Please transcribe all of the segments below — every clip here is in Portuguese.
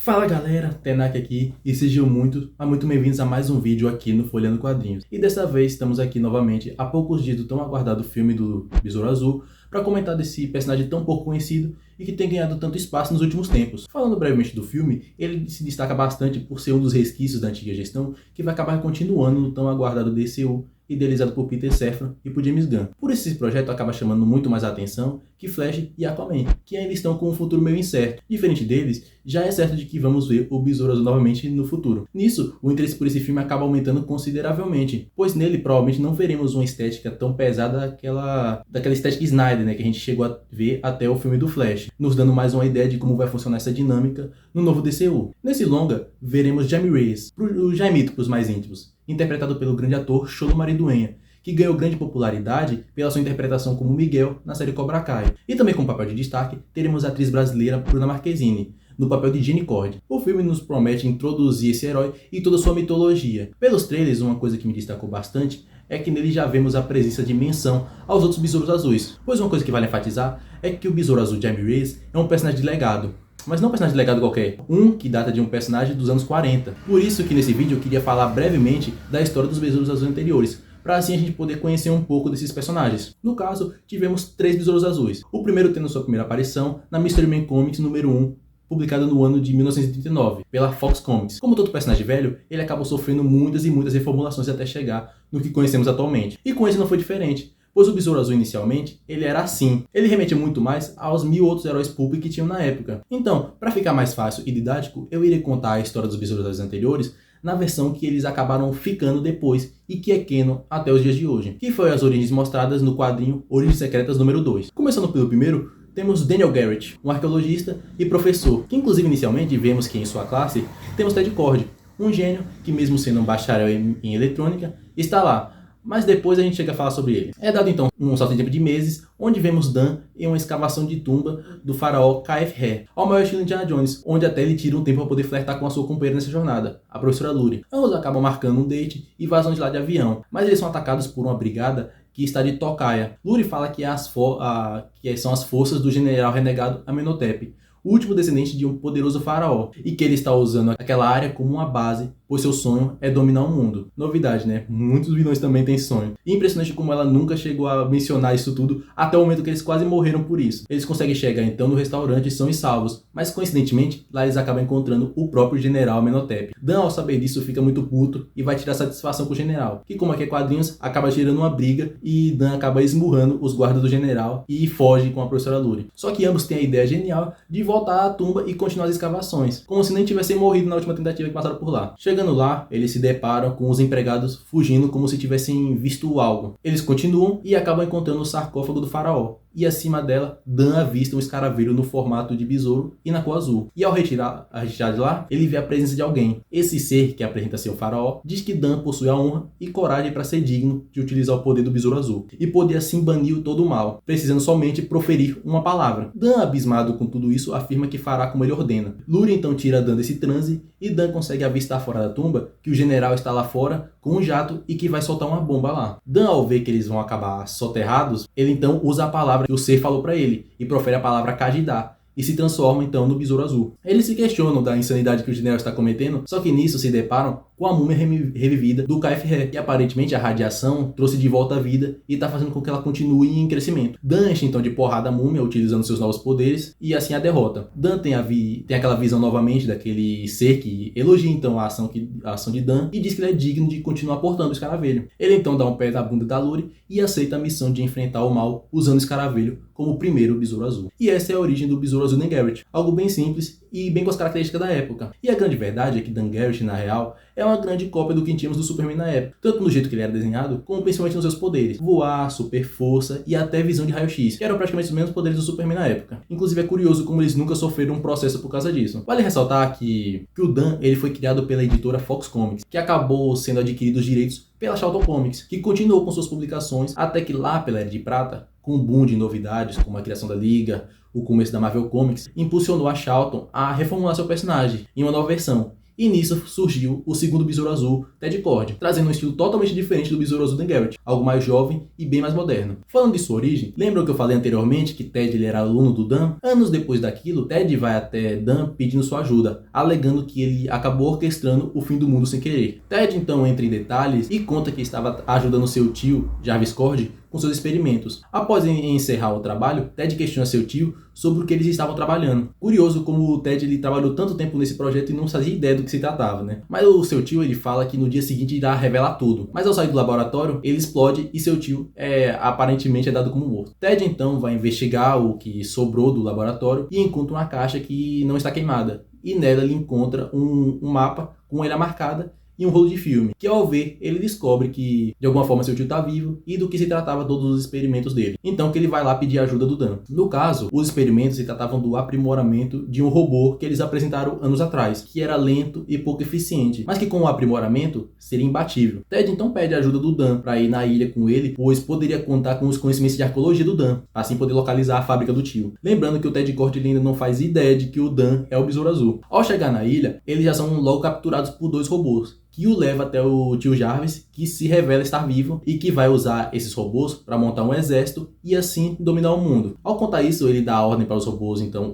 Fala galera, Tenak aqui e sejam muito bem-vindos a mais um vídeo aqui no Folheando Quadrinhos. E dessa vez estamos aqui novamente há poucos dias do tão aguardado filme do Besouro Azul para comentar desse personagem tão pouco conhecido e que tem ganhado tanto espaço nos últimos tempos. Falando brevemente do filme, ele se destaca bastante por ser um dos resquícios da antiga gestão que vai acabar continuando no tão aguardado DCU, idealizado por Peter Safran e por James Gunn. Por isso esse projeto acaba chamando muito mais a atenção que Flash e Aquaman, que ainda estão com um futuro meio incerto. Diferente deles, já é certo de que vamos ver o Besouro Azul novamente no futuro. Nisso, o interesse por esse filme acaba aumentando consideravelmente, pois nele provavelmente não veremos uma estética tão pesada daquela estética Snyder, né, que a gente chegou a ver até o filme do Flash, nos dando mais uma ideia de como vai funcionar essa dinâmica no novo DCU. Nesse longa, veremos Jamie Reyes, o Jaimito para os mais íntimos, interpretado pelo grande ator Xolo Mariduenha, que ganhou grande popularidade pela sua interpretação como Miguel na série Cobra Kai. E também com papel de destaque, teremos a atriz brasileira Bruna Marquezine, no papel de Jenny Cord. O filme nos promete introduzir esse herói e toda a sua mitologia. Pelos trailers, uma coisa que me destacou bastante é que nele já vemos a presença de menção aos outros Besouros Azuis, pois uma coisa que vale enfatizar é que o Besouro Azul Jamie Reyes é um personagem de legado. Mas não um personagem de legado qualquer, que data de um personagem dos anos 40. Por isso que nesse vídeo eu queria falar brevemente da história dos Besouros Azuis anteriores, para assim a gente poder conhecer um pouco desses personagens. No caso, tivemos 3 Besouros Azuis. O primeiro tendo sua primeira aparição na Mystery Man Comics número 1, publicada no ano de 1939, pela Fox Comics. Como todo personagem velho, ele acabou sofrendo muitas e muitas reformulações até chegar no que conhecemos atualmente. E com esse não foi diferente, pois o Besouro Azul inicialmente, ele era assim. Ele remetia muito mais aos 1000 outros heróis pulp que tinham na época. Então, para ficar mais fácil e didático, eu irei contar a história dos Besouros Azuis anteriores na versão que eles acabaram ficando depois e que é canon até os dias de hoje, que foi as origens mostradas no quadrinho Origens Secretas número 2. Começando pelo primeiro, temos Daniel Garrett, um arqueologista e professor, que inclusive inicialmente vemos que em sua classe temos Ted Kord, um gênio que mesmo sendo um bacharel em eletrônica, está lá. Mas depois a gente chega a falar sobre ele. É dado então um salto de tempo de meses, onde vemos Dan em uma escavação de tumba do faraó Khafre, ao maior estilo Indiana Jones, onde até ele tira um tempo para poder flertar com a sua companheira nessa jornada, a professora Luri. Ambos acabam marcando um date e vazam de lá de avião, mas eles são atacados por uma brigada que está de tocaia. Luri fala que são as forças do general renegado Amenhotep, o último descendente de um poderoso faraó, e que ele está usando aquela área como uma base, pois seu sonho é dominar o mundo. Novidade, né? Muitos vilões também têm sonho. E impressionante como ela nunca chegou a mencionar isso tudo, até o momento que eles quase morreram por isso. Eles conseguem chegar então no restaurante e são salvos, mas coincidentemente, lá eles acabam encontrando o próprio general Amenhotep. Dan, ao saber disso, fica muito puto e vai tirar satisfação com o general, que como aqui é quadrinhos, acaba gerando uma briga e Dan acaba esmurrando os guardas do general e foge com a professora Luri. Só que ambos têm a ideia genial de voltar à tumba e continuar as escavações, como se nem tivessem morrido na última tentativa que passaram por lá. Chegando lá, eles se deparam com os empregados fugindo como se tivessem visto algo. Eles continuam e acabam encontrando o sarcófago do faraó. E acima dela, Dan avista um escaravelho no formato de besouro e na cor azul. E ao retirar de lá, ele vê a presença de alguém. Esse ser, que apresenta ser o faraó, diz que Dan possui a honra e coragem para ser digno de utilizar o poder do besouro azul e poder assim banir todo o mal, precisando somente proferir uma palavra. Dan, abismado com tudo isso, afirma que fará como ele ordena. Luri então tira Dan desse transe e Dan consegue avistar fora da tumba que o general está lá fora com um jato e que vai soltar uma bomba lá. Dan, ao ver que eles vão acabar soterrados, ele então usa a palavra que o ser falou para ele e profere a palavra Kajidá e se transforma então no Besouro Azul. Eles se questionam da insanidade que o general está cometendo, só que nisso se deparam com a múmia revivida do Khafre, e aparentemente a radiação trouxe de volta a vida e está fazendo com que ela continue em crescimento. Dan enche então de porrada a múmia, utilizando seus novos poderes, e assim a derrota. Dan tem aquela visão novamente daquele ser que elogia então a ação de Dan e diz que ele é digno de continuar portando o escaravelho. Ele então dá um pé na bunda da Luri e aceita a missão de enfrentar o mal usando o escaravelho como o primeiro Besouro Azul. E essa é a origem do Besouro Azul Dan Garrett, algo bem simples e bem com as características da época. E a grande verdade é que Dan Garrett, na real, é uma grande cópia do que tínhamos do Superman na época, tanto no jeito que ele era desenhado, como principalmente nos seus poderes: voar, super força e até visão de raio-x, que eram praticamente os mesmos poderes do Superman na época. Inclusive é curioso como eles nunca sofreram um processo por causa disso. Vale ressaltar que o Dan ele foi criado pela editora Fox Comics, que acabou sendo adquirido os direitos pela Charlton Comics, que continuou com suas publicações até que lá pela Era de Prata, com um boom de novidades como a criação da Liga, o começo da Marvel Comics, impulsionou a Charlton a reformular seu personagem em uma nova versão, E nisso surgiu o segundo Besouro Azul, Ted Kord, trazendo um estilo totalmente diferente do Besouro Azul Dan Garrett, algo mais jovem e bem mais moderno. Falando de sua origem, lembram que eu falei anteriormente que Ted ele era aluno do Dan? Anos depois daquilo, Ted vai até Dan pedindo sua ajuda, alegando que ele acabou orquestrando o fim do mundo sem querer. Ted então entra em detalhes e conta que estava ajudando seu tio, Jarvis Kord, com seus experimentos. Após encerrar o trabalho, Ted questiona seu tio sobre o que eles estavam trabalhando. Curioso como o Ted ele trabalhou tanto tempo nesse projeto e não fazia ideia do que se tratava, né? Mas o seu tio ele fala que no dia seguinte irá revelar tudo. Mas ao sair do laboratório, ele explode e seu tio aparentemente é dado como morto. Ted então vai investigar o que sobrou do laboratório e encontra uma caixa que não está queimada. E nela ele encontra um mapa com ilha marcada e um rolo de filme, que ao ver, ele descobre que de alguma forma seu tio está vivo e do que se tratava todos os experimentos dele. Então que ele vai lá pedir ajuda do Dan. No caso, os experimentos se tratavam do aprimoramento de um robô que eles apresentaram anos atrás, que era lento e pouco eficiente, mas que com o aprimoramento seria imbatível. Ted então pede a ajuda do Dan para ir na ilha com ele, pois poderia contar com os conhecimentos de arqueologia do Dan, assim poder localizar a fábrica do tio. Lembrando que o Ted Kord ainda não faz ideia de que o Dan é o Besouro Azul. Ao chegar na ilha, eles já são logo capturados por dois robôs, que o leva até o tio Jarvis, que se revela estar vivo e que vai usar esses robôs para montar um exército e assim dominar o mundo. Ao contar isso, ele dá a ordem para os robôs então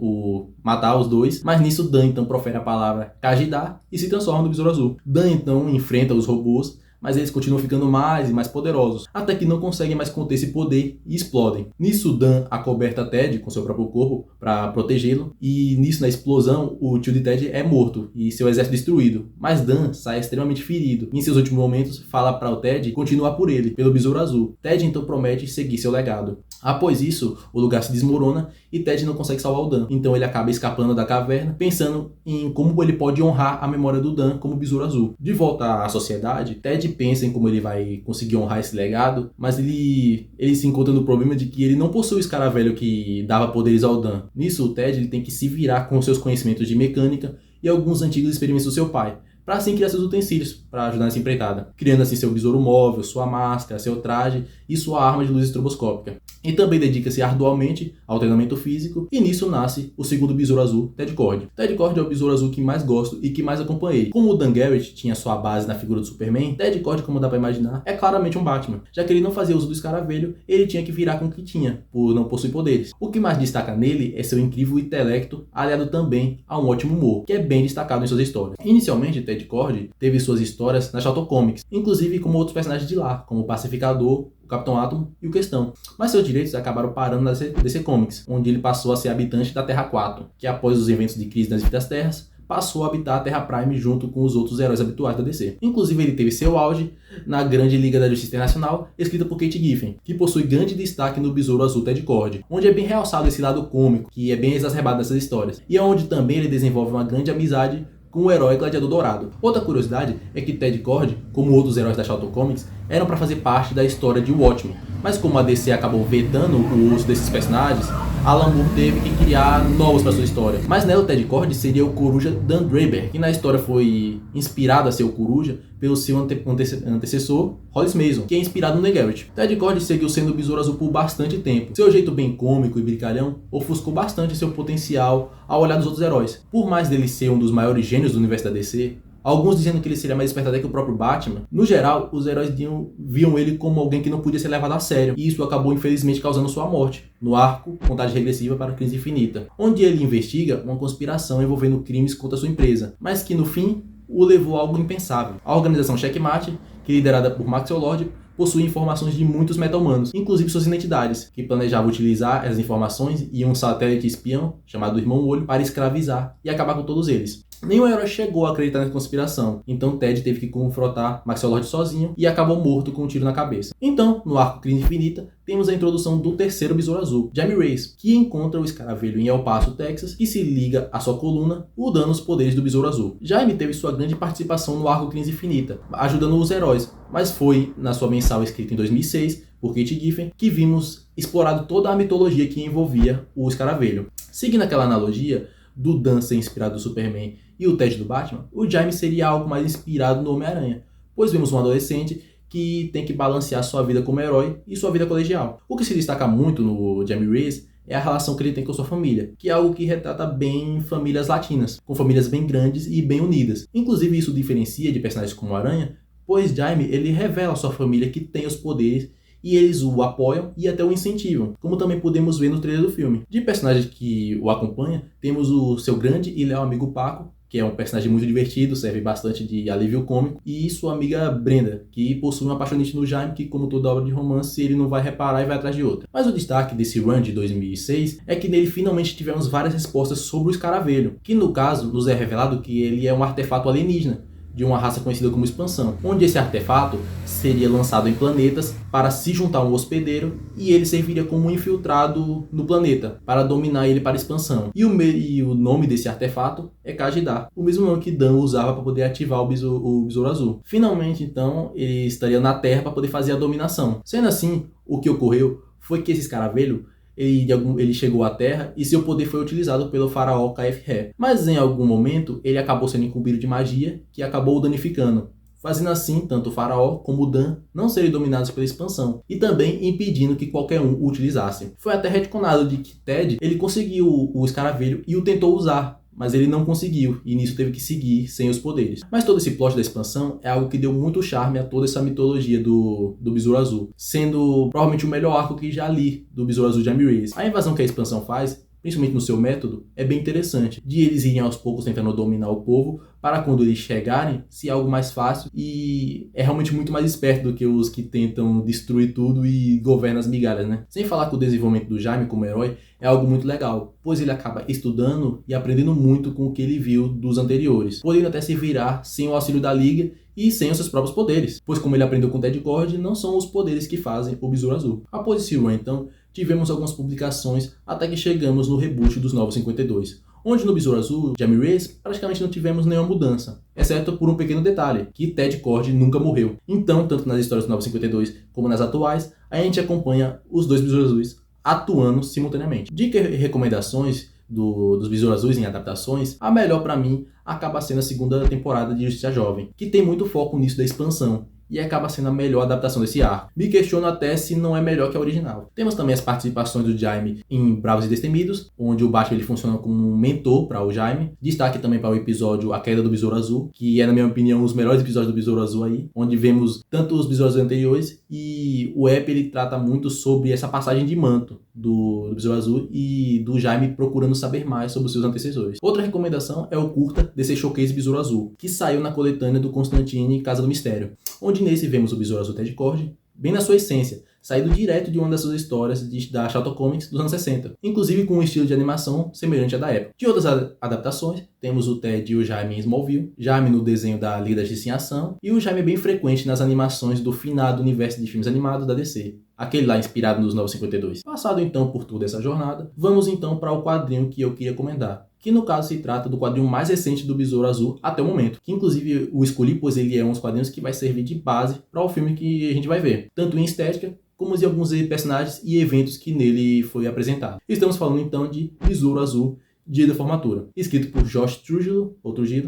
matar os dois, mas nisso Dan então profere a palavra Kajidá e se transforma no Besouro Azul. Dan então enfrenta os robôs, mas eles continuam ficando mais e mais poderosos, até que não conseguem mais conter esse poder e explodem. Nisso, Dan acoberta Ted com seu próprio corpo para protegê-lo, e nisso, na explosão, o tio de Ted é morto e seu exército destruído, mas Dan sai extremamente ferido e em seus últimos momentos fala para o Ted continuar por ele, pelo Besouro Azul. Ted então promete seguir seu legado. Após isso, o lugar se desmorona e Ted não consegue salvar o Dan, então ele acaba escapando da caverna, pensando em como ele pode honrar a memória do Dan como Besouro Azul. De volta à sociedade, Ted pensa em como ele vai conseguir honrar esse legado, mas ele se encontra no problema de que ele não possui o escaravelho que dava poderes ao Dan. Nisso, o Ted ele tem que se virar com seus conhecimentos de mecânica e alguns antigos experimentos do seu pai, para assim criar seus utensílios para ajudar nessa empreitada, criando assim seu besouro móvel, sua máscara, seu traje e sua arma de luz estroboscópica. E também dedica-se arduamente ao treinamento físico, e nisso nasce o segundo Besouro Azul, Ted Kord. Ted Kord é o Besouro Azul que mais gosto e que mais acompanhei. Como o Dan Garrett tinha sua base na figura do Superman, Ted Kord, como dá para imaginar, é claramente um Batman. Já que ele não fazia uso do escaravelho, ele tinha que virar com o que tinha, por não possuir poderes. O que mais destaca nele é seu incrível intelecto, aliado também a um ótimo humor, que é bem destacado em suas histórias. Inicialmente, Ted Kord teve suas histórias na Charlton Comics, inclusive como outros personagens de lá, como o Pacificador, o Capitão Átomo e o Questão. Mas seus direitos acabaram parando na DC Comics, onde ele passou a ser habitante da Terra 4, que após os eventos de crise nas Infinitas Terras, passou a habitar a Terra Prime junto com os outros heróis habituais da DC. Inclusive ele teve seu auge na Grande Liga da Justiça Internacional, escrita por Kate Giffen, que possui grande destaque no Besouro Azul Ted Kord, onde é bem realçado esse lado cômico, que é bem exacerbado nessas histórias, e é onde também ele desenvolve uma grande amizade com o herói Gladiador Dourado. Outra curiosidade é que Ted Kord, como outros heróis da Charlton Comics, eram para fazer parte da história de Watchmen, mas como a DC acabou vetando o uso desses personagens, Alan Moore teve que criar novos para sua história. Mas nela o Ted Kord seria o Coruja Dan Draper, que na história foi inspirado a ser o Coruja pelo seu antecessor, Hollis Mason, que é inspirado no Dan Garrett. Ted Kord seguiu sendo o Besouro Azul por bastante tempo. Seu jeito bem cômico e brincalhão ofuscou bastante seu potencial ao olhar dos outros heróis. Por mais dele ser um dos maiores gênios do universo da DC, alguns dizendo que ele seria mais esperto até que o próprio Batman, no geral, os heróis viam ele como alguém que não podia ser levado a sério, e isso acabou infelizmente causando sua morte, no arco Contagem Regressiva para a Crise Infinita, onde ele investiga uma conspiração envolvendo crimes contra sua empresa, mas que no fim o levou a algo impensável. A organização Checkmate, que é liderada por Maxwell Lord, possui informações de muitos meta-humanos, inclusive suas identidades, que planejava utilizar essas informações e um satélite espião, chamado Irmão Olho, para escravizar e acabar com todos eles. Nenhum herói chegou a acreditar na conspiração, então Ted teve que confrontar Maxwell Lord sozinho e acabou morto com um tiro na cabeça. Então, no arco Crise Infinita, temos a introdução do terceiro Besouro Azul, Jaime Reyes, que encontra o escaravelho em El Paso, Texas, e se liga à sua coluna, o dando os poderes do Besouro Azul. Jaime teve sua grande participação no arco Crise Infinita, ajudando os heróis, mas foi na sua mensal escrita em 2006, por Kate Giffen, que vimos explorado toda a mitologia que envolvia o escaravelho. Seguindo aquela analogia do Dan ser inspirado no Superman e o Ted do Batman, o Jaime seria algo mais inspirado no Homem-Aranha, pois vemos um adolescente que tem que balancear sua vida como herói e sua vida colegial. O que se destaca muito no Jaime Reyes é a relação que ele tem com a sua família, que é algo que retrata bem famílias latinas, com famílias bem grandes e bem unidas. Inclusive isso diferencia de personagens como o Aranha, pois Jaime ele revela a sua família que tem os poderes e eles o apoiam e até o incentivam, como também podemos ver no trailer do filme. De personagens que o acompanha, temos o seu grande e leal amigo Paco, que é um personagem muito divertido, serve bastante de alívio cômico, e sua amiga Brenda, que possui uma apaixonite no Jaime, que como toda obra de romance, ele não vai reparar e vai atrás de outra. Mas o destaque desse run de 2006 é que nele finalmente tivemos várias respostas sobre o Escaravelho, que no caso nos é revelado que ele é um artefato alienígena, de uma raça conhecida como Expansão, onde esse artefato seria lançado em planetas para se juntar a um hospedeiro e ele serviria como um infiltrado no planeta, para dominar ele para a expansão. E o nome desse artefato é Kajidar, o mesmo nome que Dan usava para poder ativar o Besouro Azul. Finalmente, então, ele estaria na Terra para poder fazer a dominação. Sendo assim, o que ocorreu foi que esse escaravelho ele chegou à Terra e seu poder foi utilizado pelo faraó Kef-Re. Mas em algum momento ele acabou sendo incumbido de magia que acabou o danificando, fazendo assim tanto o faraó como o Dan não serem dominados pela expansão e também impedindo que qualquer um o utilizasse. Foi até retconado de que Ted ele conseguiu o escaravelho e o tentou usar, mas ele não conseguiu, e nisso teve que seguir sem os poderes. Mas todo esse plot da expansão é algo que deu muito charme a toda essa mitologia do Besouro Azul, sendo provavelmente o melhor arco que já li do Besouro Azul de Jaime Reyes. A invasão que a expansão faz, principalmente no seu método, é bem interessante, de eles irem aos poucos tentando dominar o povo, para quando eles chegarem, ser algo mais fácil, e é realmente muito mais esperto do que os que tentam destruir tudo e governam as migalhas, né? Sem falar que o desenvolvimento do Jaime como herói é algo muito legal, pois ele acaba estudando e aprendendo muito com o que ele viu dos anteriores, podendo até se virar sem o auxílio da Liga e sem os seus próprios poderes, pois como ele aprendeu com Ted Kord, não são os poderes que fazem o Besouro Azul. Após esse run, então, tivemos algumas publicações até que chegamos no reboot dos Novos 52, onde no Besouro Azul, Jaime Reyes, praticamente não tivemos nenhuma mudança, exceto por um pequeno detalhe, que Ted Kord nunca morreu. Então, tanto nas histórias do Novos 52 como nas atuais, a gente acompanha os dois Besouros Azuis atuando simultaneamente. De recomendações dos Besouros Azuis em adaptações, a melhor pra mim acaba sendo a segunda temporada de Justiça Jovem, que tem muito foco nisso da expansão, e acaba sendo a melhor adaptação desse arco. Me questiono até se não é melhor que a original. Temos também as participações do Jaime em Bravos e Destemidos, onde o Batman ele funciona como um mentor para o Jaime. Destaque também para o episódio A Queda do Besouro Azul, que é, na minha opinião, um dos melhores episódios do Besouro Azul aí, onde vemos tanto os Besouros anteriores e o EP ele trata muito sobre essa passagem de manto do Besouro Azul e do Jaime procurando saber mais sobre os seus antecessores. Outra recomendação é o curta DC Showcase Besouro Azul, que saiu na coletânea do Constantine Casa do Mistério, onde nesse vemos o Besouro Azul Ted Kord, bem na sua essência, saído direto de uma das suas histórias da Charlton Comics dos anos 60, inclusive com um estilo de animação semelhante à da época. De outras adaptações, temos o Ted e o Jaime em Smallville, Jaime no desenho da Liga da Justiça em Ação, e o Jaime bem frequente nas animações do finado universo de filmes animados da DC, aquele lá inspirado nos Novos 52. Passado então por toda essa jornada, vamos então para o quadrinho que eu queria comentar, que no caso se trata do quadrinho mais recente do Besouro Azul até o momento, que inclusive o escolhi pois ele é um dos quadrinhos que vai servir de base para o filme que a gente vai ver, tanto em estética como em alguns personagens e eventos que nele foi apresentado. Estamos falando então de Besouro Azul, Dia da Formatura, escrito por Josh Trujillo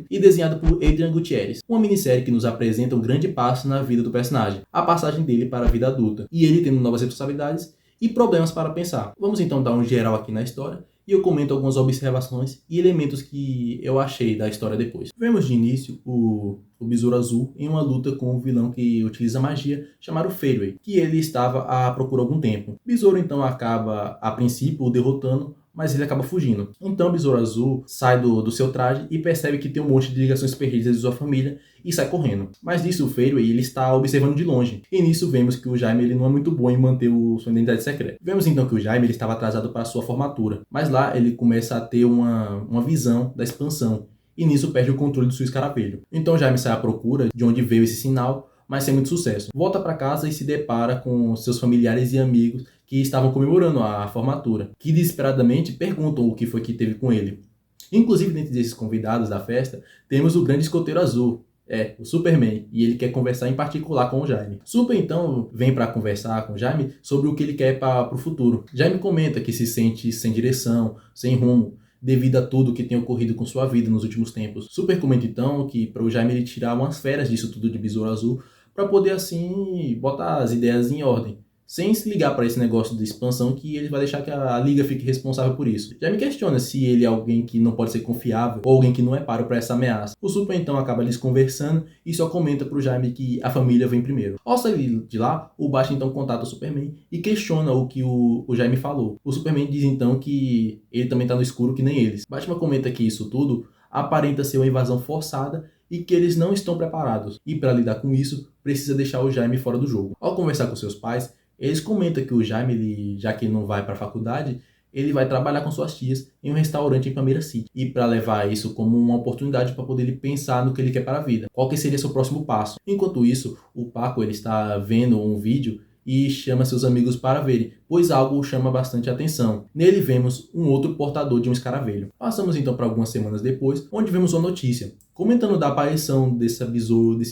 e desenhado por Adrian Gutierrez. Uma minissérie que nos apresenta um grande passo na vida do personagem, a passagem dele para a vida adulta, e ele tendo novas responsabilidades e problemas para pensar. Vamos então dar um geral aqui na história, e eu comento algumas observações e elementos que eu achei da história depois. Vemos de início o Besouro Azul em uma luta com um vilão que utiliza magia, chamado Fairway, que ele estava à procura há algum tempo. Besouro então acaba, a princípio, o derrotando, mas ele acaba fugindo. Então o Besouro Azul sai do seu traje e percebe que tem um monte de ligações perdidas de sua família e sai correndo. Mas nisso o Fairway ele está observando de longe. E nisso vemos que o Jaime ele não é muito bom em manter sua identidade secreta. Vemos então que o Jaime ele estava atrasado para a sua formatura, mas lá ele começa a ter uma visão da expansão. E nisso perde o controle do seu escaravelho. Então Jaime sai à procura de onde veio esse sinal, mas sem muito sucesso. Volta para casa e se depara com seus familiares e amigos que estavam comemorando a formatura, que desesperadamente perguntam o que foi que teve com ele. Inclusive, dentre desses convidados da festa, temos o grande escoteiro azul, o Superman, e ele quer conversar em particular com o Jaime. Super, então, vem para conversar com o Jaime sobre o que ele quer para o futuro. Jaime comenta que se sente sem direção, sem rumo, devido a tudo que tem ocorrido com sua vida nos últimos tempos. Super comenta, então, que para o Jaime ele tirar umas férias disso tudo de Besouro Azul, para poder, assim, botar as ideias em ordem. sem se ligar para esse negócio de expansão que ele vai deixar que a liga fique responsável por isso. Já me questiona se ele é alguém que não pode ser confiável ou alguém que não é páreo para essa ameaça. O Super então acaba eles conversando e só comenta pro Jaime que a família vem primeiro. Ao sair de lá, o Batman então contata o Superman e questiona o que o Jaime falou. O Superman diz então que ele também tá no escuro que nem eles. Batman comenta que isso tudo aparenta ser uma invasão forçada e que eles não estão preparados. E para lidar com isso, precisa deixar o Jaime fora do jogo. Ao conversar com seus pais, eles comentam que o Jaime, já que ele não vai para a faculdade, ele vai trabalhar com suas tias em um restaurante em Palmeira City. E para levar isso como uma oportunidade para poder ele pensar no que ele quer para a vida. Qual que seria seu próximo passo? Enquanto isso, o Paco ele está vendo um vídeo e chama seus amigos para verem, pois algo chama bastante atenção. Nele vemos um outro portador de um escaravelho. Passamos então para algumas semanas depois, onde vemos uma notícia comentando da aparição desse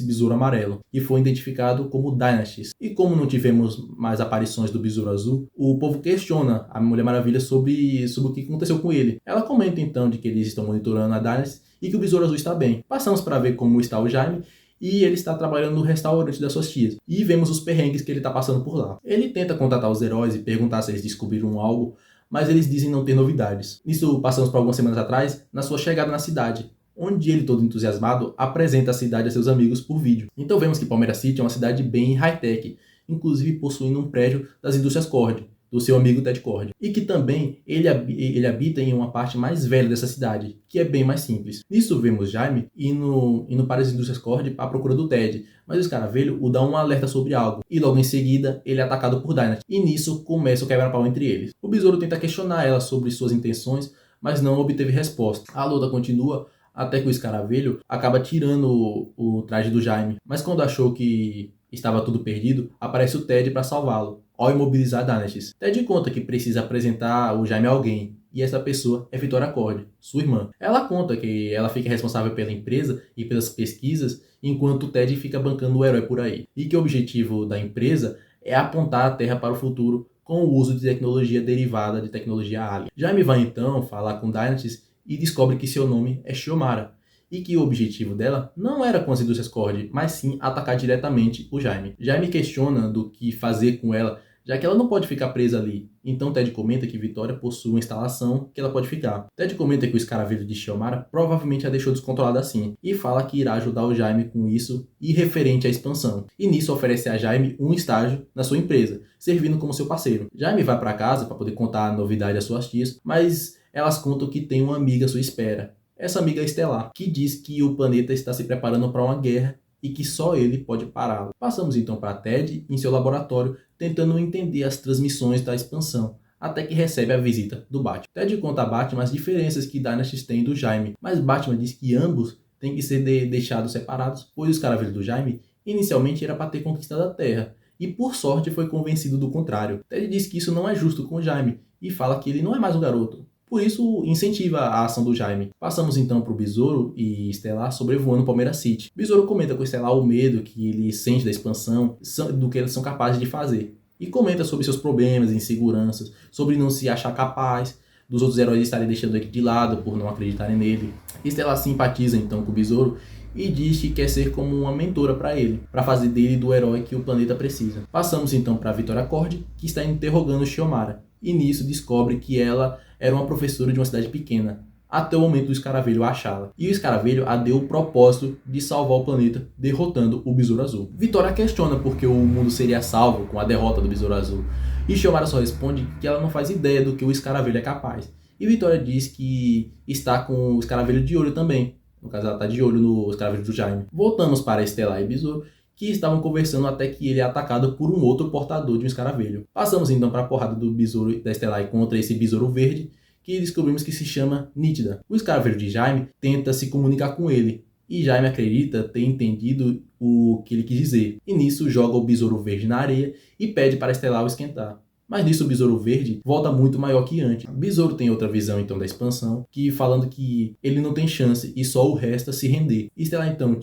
besouro amarelo, que foi identificado como Dynasties. E como não tivemos mais aparições do Besouro Azul, o povo questiona a Mulher Maravilha sobre o que aconteceu com ele. Ela comenta então de que eles estão monitorando a Dynasties e que o Besouro Azul está bem. Passamos para ver como está o Jaime, e ele está trabalhando no restaurante das suas tias. E vemos os perrengues que ele está passando por lá. Ele tenta contatar os heróis e perguntar se eles descobriram algo, mas eles dizem não ter novidades. Nisso passamos por algumas semanas atrás, na sua chegada na cidade, onde ele, todo entusiasmado, apresenta a cidade a seus amigos por vídeo. Então vemos que Palmeira City é uma cidade bem high-tech, inclusive possuindo um prédio das indústrias Cord, do seu amigo Ted Cord. E que também ele habita em uma parte mais velha dessa cidade, que é bem mais simples. Nisso vemos Jaime indo para as indústrias Cord à procura do Ted, mas o escaravelho o dá um alerta sobre algo, e logo em seguida ele é atacado por Dynasty, e nisso começa o quebra-pau entre eles. O Besouro tenta questionar ela sobre suas intenções, mas não obteve resposta. A luta continua até que o escaravelho acaba tirando o traje do Jaime, mas quando achou que estava tudo perdido, aparece o Ted para salvá-lo, ao imobilizar Dynasties. Ted conta que precisa apresentar o Jaime a alguém, e essa pessoa é Victoria Cord, sua irmã. Ela conta que ela fica responsável pela empresa e pelas pesquisas, enquanto o Ted fica bancando o herói por aí. E que o objetivo da empresa é apontar a Terra para o futuro com o uso de tecnologia derivada de tecnologia alien. Jaime vai então falar com Dynasties e descobre que seu nome é Shiomara, e que o objetivo dela não era com as indústrias Cord, mas sim atacar diretamente o Jaime. Jaime questiona do que fazer com ela, já que ela não pode ficar presa ali. Então Ted comenta que Vitória possui uma instalação que ela pode ficar. Ted comenta que o escaravelho de Shiomara provavelmente a deixou descontrolada assim, e fala que irá ajudar o Jaime com isso e referente à expansão. E nisso oferece a Jaime um estágio na sua empresa, servindo como seu parceiro. Jaime vai para casa para poder contar a novidade às suas tias, mas elas contam que tem uma amiga à sua espera. Essa amiga é Estelar, que diz que o planeta está se preparando para uma guerra e que só ele pode pará-la. Passamos então para Ted em seu laboratório, tentando entender as transmissões da expansão, até que recebe a visita do Batman. Ted conta a Batman as diferenças que Dynasty tem do Jaime, mas Batman diz que ambos têm que ser deixados separados, pois o escaravelho do Jaime inicialmente era para ter conquistado a Terra, e por sorte foi convencido do contrário. Ted diz que isso não é justo com o Jaime, e fala que ele não é mais um garoto. Por isso, incentiva a ação do Jaime. Passamos então para o Besouro e Estelar sobrevoando Palmeira City. Besouro comenta com Estelar o medo que ele sente da expansão, do que eles são capazes de fazer. E comenta sobre seus problemas, inseguranças, sobre não se achar capaz, dos outros heróis estarem deixando ele de lado por não acreditarem nele. Estelar simpatiza então com o Besouro e diz que quer ser como uma mentora para ele, para fazer dele do herói que o planeta precisa. Passamos então para Victoria Cord, que está interrogando Shiomara, e nisso descobre que ela era uma professora de uma cidade pequena, até o momento do escaravelho achá-la. E o escaravelho a deu o propósito de salvar o planeta, derrotando o Besouro Azul. Victoria questiona porque o mundo seria salvo com a derrota do Besouro Azul, e Shiomara só responde que ela não faz ideia do que o escaravelho é capaz. E Victoria diz que está com o escaravelho de olho também. No caso, ela está de olho no escaravelho do Jaime. Voltamos para Estelar e Besouro, que estavam conversando até que ele é atacado por um outro portador de um escaravelho. Passamos então para a porrada do Besouro e da Estelar contra esse Besouro Verde, que descobrimos que se chama Nítida. O escaravelho de Jaime tenta se comunicar com ele, e Jaime acredita ter entendido o que ele quis dizer. E nisso joga o Besouro Verde na areia e pede para Estelar o esquentar. Mas nisso o Besouro Verde volta muito maior que antes. Besouro tem outra visão então da expansão, que falando que ele não tem chance e só o resta se render. Estelar então o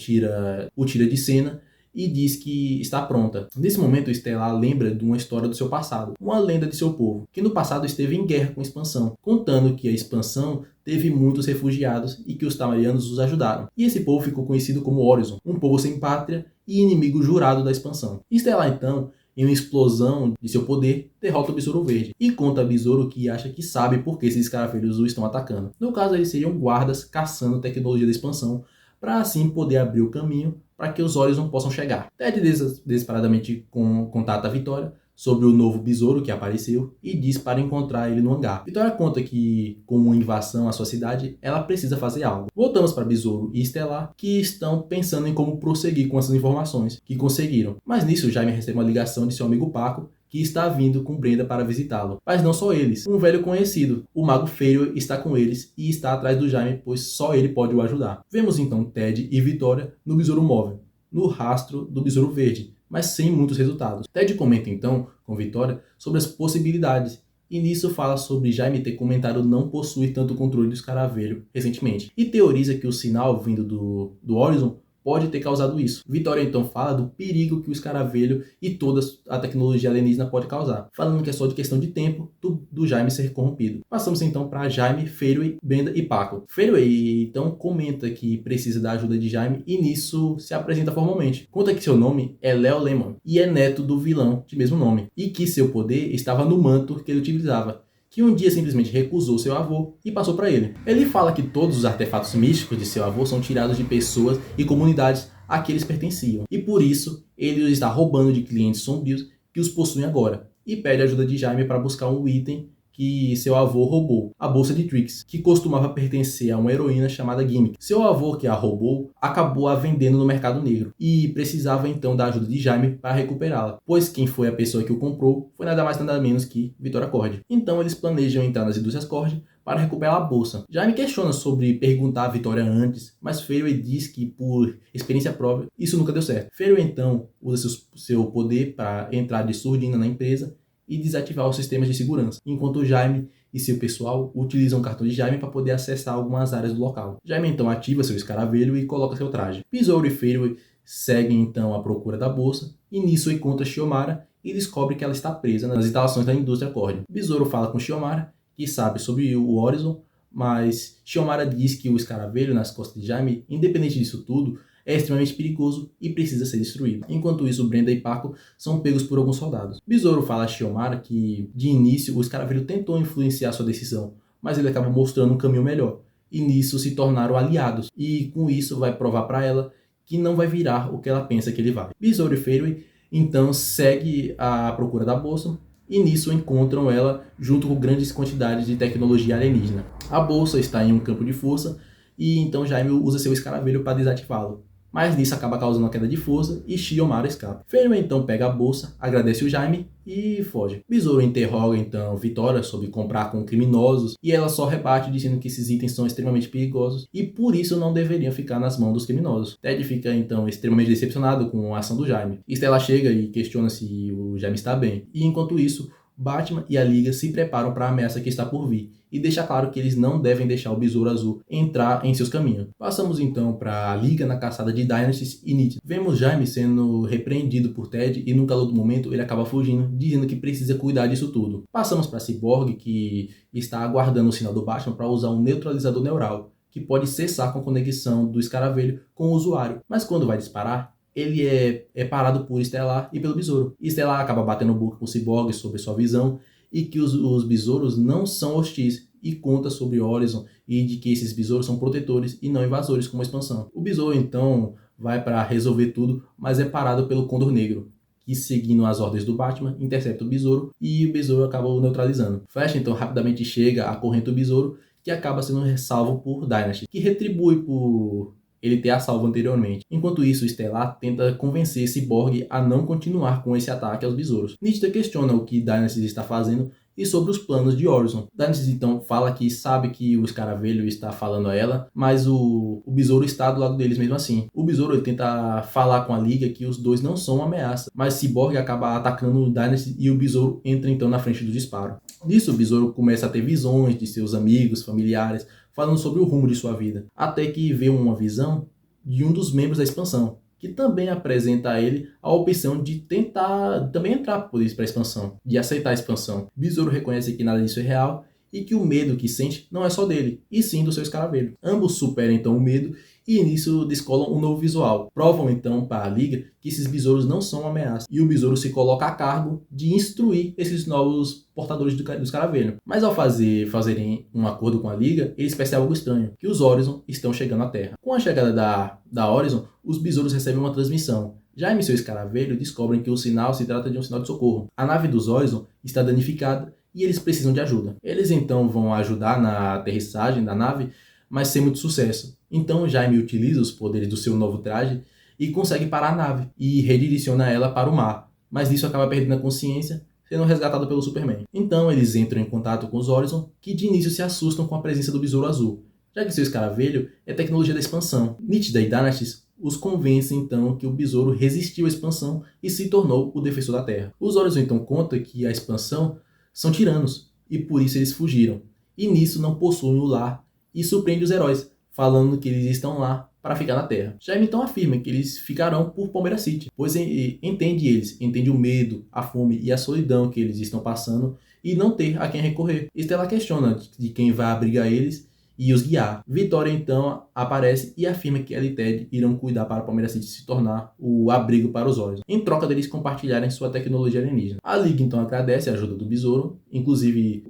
tira de cena e diz que está pronta. Nesse momento, Estelar lembra de uma história do seu passado, uma lenda de seu povo, que no passado esteve em guerra com a expansão, contando que a expansão teve muitos refugiados e que os Tamarianos os ajudaram. E esse povo ficou conhecido como Horizon, um povo sem pátria e inimigo jurado da expansão. Estelar então em uma explosão de seu poder, derrota o Besouro Verde e conta a Besouro que acha que sabe por que esses escaravelhos o estão atacando. No caso, eles seriam guardas caçando tecnologia da expansão, para assim poder abrir o caminho para que os Horizon possam chegar. Ted desesperadamente contata a Vitória sobre o novo besouro que apareceu e diz para encontrar ele no hangar. Vitória conta que, com uma invasão à sua cidade, ela precisa fazer algo. Voltamos para Besouro e Estelar, que estão pensando em como prosseguir com essas informações que conseguiram. Mas nisso, Jaime recebe uma ligação de seu amigo Paco, que está vindo com Brenda para visitá-lo. Mas não só eles. Um velho conhecido, o Mago Feio, está com eles e está atrás do Jaime, pois só ele pode o ajudar. Vemos então Ted e Vitória no Besouro Móvel, no rastro do Besouro Verde, mas sem muitos resultados. Ted comenta então com Vitória sobre as possibilidades, e nisso fala sobre Jaime ter comentado não possuir tanto controle do escaravelho recentemente, e teoriza que o sinal vindo do Horizon pode ter causado isso. Vitória então fala do perigo que o escaravelho e toda a tecnologia alienígena pode causar, falando que é só de questão de tempo do Jaime ser corrompido. Passamos então para Jaime, Fairway, Brenda e Paco. Fairway então comenta que precisa da ajuda de Jaime e nisso se apresenta formalmente. Conta que seu nome é Leo Lemon e é neto do vilão de mesmo nome, e que seu poder estava no manto que ele utilizava, que um dia simplesmente recusou seu avô e passou para ele. Ele fala que todos os artefatos místicos de seu avô são tirados de pessoas e comunidades a que eles pertenciam, e por isso ele os está roubando de clientes sombrios que os possuem agora, e pede ajuda de Jaime para buscar um item que seu avô roubou, a bolsa de Trix, que costumava pertencer a uma heroína chamada Gimmick. Seu avô, que a roubou, acabou a vendendo no mercado negro e precisava então da ajuda de Jaime para recuperá-la, pois quem foi a pessoa que o comprou foi nada mais nada menos que Vitória Cord. Então eles planejam entrar nas indústrias Cord para recuperar a bolsa. Jaime questiona sobre perguntar a Vitória antes, mas Fairway diz que, por experiência própria, isso nunca deu certo. Fairway então usa seu poder para entrar de surdina na empresa e desativar os sistemas de segurança, enquanto Jaime e seu pessoal utilizam o cartão de Jaime para poder acessar algumas áreas do local. Jaime então ativa seu escaravelho e coloca seu traje. Besouro e Fairway seguem então à procura da bolsa, e nisso encontra Shiomara e descobre que ela está presa nas instalações da indústria Cord. Besouro fala com Shiomara, que sabe sobre o Horizon, mas Shiomara diz que o escaravelho nas costas de Jaime, independente disso tudo, é extremamente perigoso e precisa ser destruído. Enquanto isso, Brenda e Paco são pegos por alguns soldados. Besouro fala a Shiomara que, de início, o escaravelho tentou influenciar sua decisão, mas ele acaba mostrando um caminho melhor, e nisso se tornaram aliados, e com isso vai provar para ela que não vai virar o que ela pensa que ele vai. Besouro e Fairway então segue à procura da bolsa, e nisso encontram ela junto com grandes quantidades de tecnologia alienígena. A bolsa está em um campo de força, e então Jaime usa seu escaravelho para desativá-lo, mas nisso acaba causando uma queda de força e Shiomara escapa. Fairway então pega a bolsa, agradece o Jaime e foge. Besouro interroga então Vitória sobre comprar com criminosos e ela só rebate dizendo que esses itens são extremamente perigosos e por isso não deveriam ficar nas mãos dos criminosos. Ted fica então extremamente decepcionado com a ação do Jaime. Stella chega e questiona se o Jaime está bem, e enquanto isso Batman e a Liga se preparam para a ameaça que está por vir, e deixa claro que eles não devem deixar o Besouro Azul entrar em seus caminhos. Passamos então para a Liga na caçada de Dynasties e Nit. Vemos Jaime sendo repreendido por Ted e no calor do momento ele acaba fugindo, dizendo que precisa cuidar disso tudo. Passamos para Cyborg, que está aguardando o sinal do Batman para usar um neutralizador neural, que pode cessar com a conexão do escaravelho com o usuário, mas quando vai disparar, ele é parado por Estelar e pelo Besouro. Estelar acaba batendo boca com o Cyborg sobre sua visão e que os besouros não são hostis, e conta sobre Horizon e de que esses besouros são protetores e não invasores como a expansão. O Besouro então vai para resolver tudo, mas é parado pelo Condor Negro, que seguindo as ordens do Batman intercepta o Besouro e o Besouro acaba o neutralizando. Flash então rapidamente chega, acorrenta o Besouro, que acaba sendo salvo por Dynasty, que retribui por ele ter a salvo anteriormente. Enquanto isso, o Estelar tenta convencer Cyborg a não continuar com esse ataque aos besouros. Nítida questiona o que Dynasty está fazendo e sobre os planos de Horizon. Dynasty então fala que sabe que o escaravelho está falando a ela, mas o besouro está do lado deles mesmo assim. O besouro ele tenta falar com a Liga que os dois não são uma ameaça, mas Cyborg acaba atacando o Dynasty e o besouro entra então na frente do disparo. Nisso, o besouro começa a ter visões de seus amigos, familiares, falando sobre o rumo de sua vida, até que vê uma visão de um dos membros da expansão, que também apresenta a ele a opção de tentar também entrar por isso para a expansão, de aceitar a expansão. Besouro reconhece que nada disso é real e que o medo que sente não é só dele, e sim do seu escaravelho. Ambos superam então o medo e nisso descolam um novo visual. Provam então para a Liga que esses besouros não são uma ameaça, e o besouro se coloca a cargo de instruir esses novos portadores do escaravelho. Mas ao fazerem um acordo com a Liga, eles percebem algo estranho, que os Horizon estão chegando à Terra. Com a chegada da Horizon, os besouros recebem uma transmissão. Jaime e seu escaravelho descobrem que o sinal se trata de um sinal de socorro. A nave dos Horizon está danificada e eles precisam de ajuda. Eles então vão ajudar na aterrissagem da nave, mas sem muito sucesso. Então Jaime utiliza os poderes do seu novo traje e consegue parar a nave e redireciona ela para o mar. Mas nisso acaba perdendo a consciência, sendo resgatado pelo Superman. Então eles entram em contato com os Horizon, que de início se assustam com a presença do Besouro Azul, já que seu escaravelho é tecnologia da expansão. Nítida e Dynastis os convence então que o besouro resistiu à expansão e se tornou o defensor da Terra. Os Horizon então contam que a expansão são tiranos e por isso eles fugiram. E nisso não possuem o lar e surpreende os heróis, falando que eles estão lá para ficar na Terra. Jaime então afirma que eles ficarão por Palmeira City, pois entende o medo, a fome e a solidão que eles estão passando e não ter a quem recorrer. Estela questiona de quem vai abrigar eles e os guiar. Vitória então aparece e afirma que ela e Ted irão cuidar para Palmeira City se tornar o abrigo para os olhos, em troca deles compartilharem sua tecnologia alienígena. A Liga então agradece a ajuda do besouro, inclusive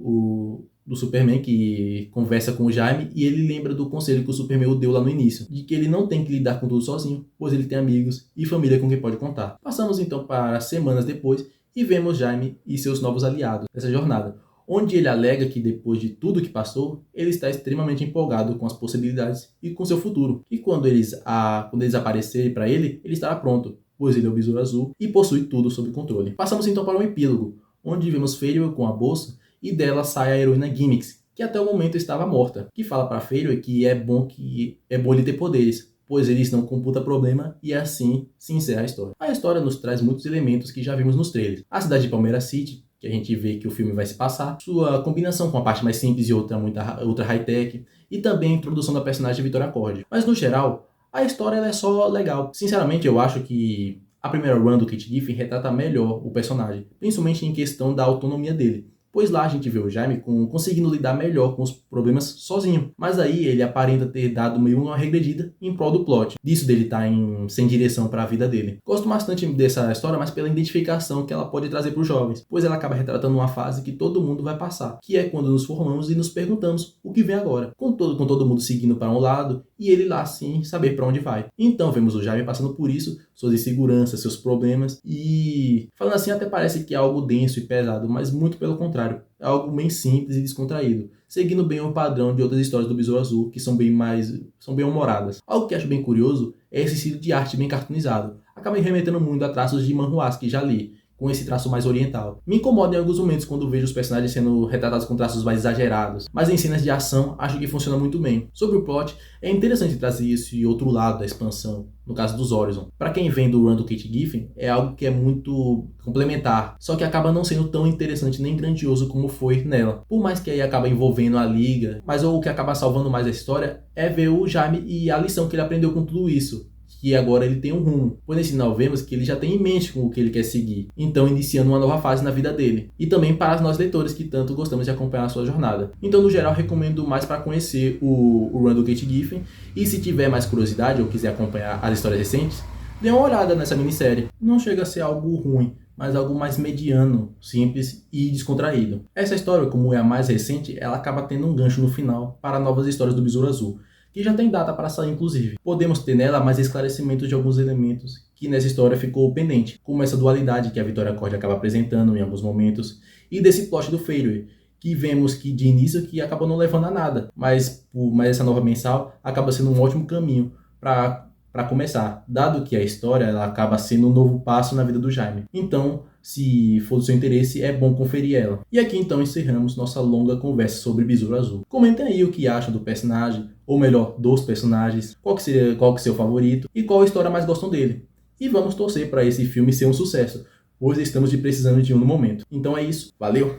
do Superman, que conversa com o Jaime e ele lembra do conselho que o Superman deu lá no início, de que ele não tem que lidar com tudo sozinho, pois ele tem amigos e família com quem pode contar. Passamos então para semanas depois e vemos Jaime e seus novos aliados nessa jornada, onde ele alega que depois de tudo que passou, ele está extremamente empolgado com as possibilidades e com seu futuro. E quando eles aparecerem para ele estará pronto, pois ele é o Besouro Azul e possui tudo sob controle. Passamos então para um epílogo, onde vemos Feyre com a bolsa e dela sai a heroína Gimmicks, que até o momento estava morta, que fala para Feyre que é bom ele ter poderes, pois eles não computa problema e assim se encerra a história. A história nos traz muitos elementos que já vimos nos trailers. A cidade de Palmeira City, que a gente vê que o filme vai se passar, sua combinação com a parte mais simples e outra high-tech, e também a introdução da personagem Vitória Acorde. Mas no geral, a história é só legal. Sinceramente, eu acho que a primeira run do Kate Giffen retrata melhor o personagem, principalmente em questão da autonomia dele. Pois lá a gente vê o Jaime conseguindo lidar melhor com os problemas sozinho. Mas aí ele aparenta ter dado meio uma regredida em prol do plot. Disso dele estar sem direção para a vida dele. Gosto bastante dessa história, mas pela identificação que ela pode trazer para os jovens. Pois ela acaba retratando uma fase que todo mundo vai passar. Que é quando nos formamos e nos perguntamos o que vem agora. Com todo mundo seguindo para um lado e ele lá sem saber para onde vai. Então vemos o Jaime passando por isso, suas inseguranças, seus problemas. E falando assim até parece que é algo denso e pesado, mas muito pelo contrário. É algo bem simples e descontraído, seguindo bem o padrão de outras histórias do Besouro Azul, que são bem humoradas. Algo que acho bem curioso é esse estilo de arte bem cartoonizado. Acaba me remetendo muito a traços de manhwas que já li, com esse traço mais oriental. Me incomoda em alguns momentos quando vejo os personagens sendo retratados com traços mais exagerados, mas em cenas de ação acho que funciona muito bem. Sobre o plot, é interessante trazer esse outro lado da expansão, no caso dos Horizon. Para quem vem do run do Kate Giffen, é algo que é muito complementar, só que acaba não sendo tão interessante nem grandioso como foi nela. Por mais que aí acaba envolvendo a Liga, mas o que acaba salvando mais a história é ver o Jaime e a lição que ele aprendeu com tudo isso. Que agora ele tem um rumo, pois nesse final vemos que ele já tem em mente com o que ele quer seguir, então iniciando uma nova fase na vida dele, e também para nós leitores que tanto gostamos de acompanhar a sua jornada. Então no geral recomendo mais para conhecer o run do Kate Giffen, e se tiver mais curiosidade ou quiser acompanhar as histórias recentes, dê uma olhada nessa minissérie. Não chega a ser algo ruim, mas algo mais mediano, simples e descontraído. Essa história, como é a mais recente, ela acaba tendo um gancho no final para novas histórias do Besouro Azul, que já tem data para sair inclusive. Podemos ter nela mais esclarecimentos de alguns elementos que nessa história ficou pendente, como essa dualidade que a Vitória Acorde acaba apresentando em alguns momentos, e desse plot do Feyre, que vemos que de início que acabou não levando a nada, mas essa nova mensal acaba sendo um ótimo caminho para começar, dado que a história ela acaba sendo um novo passo na vida do Jaime. Então, se for do seu interesse, é bom conferir ela. E aqui então encerramos nossa longa conversa sobre Besouro Azul. Comentem aí o que acham do personagem, ou melhor, dos personagens, qual que é seu favorito e qual história mais gostam dele. E vamos torcer para esse filme ser um sucesso, pois estamos precisando de um no momento. Então é isso, valeu!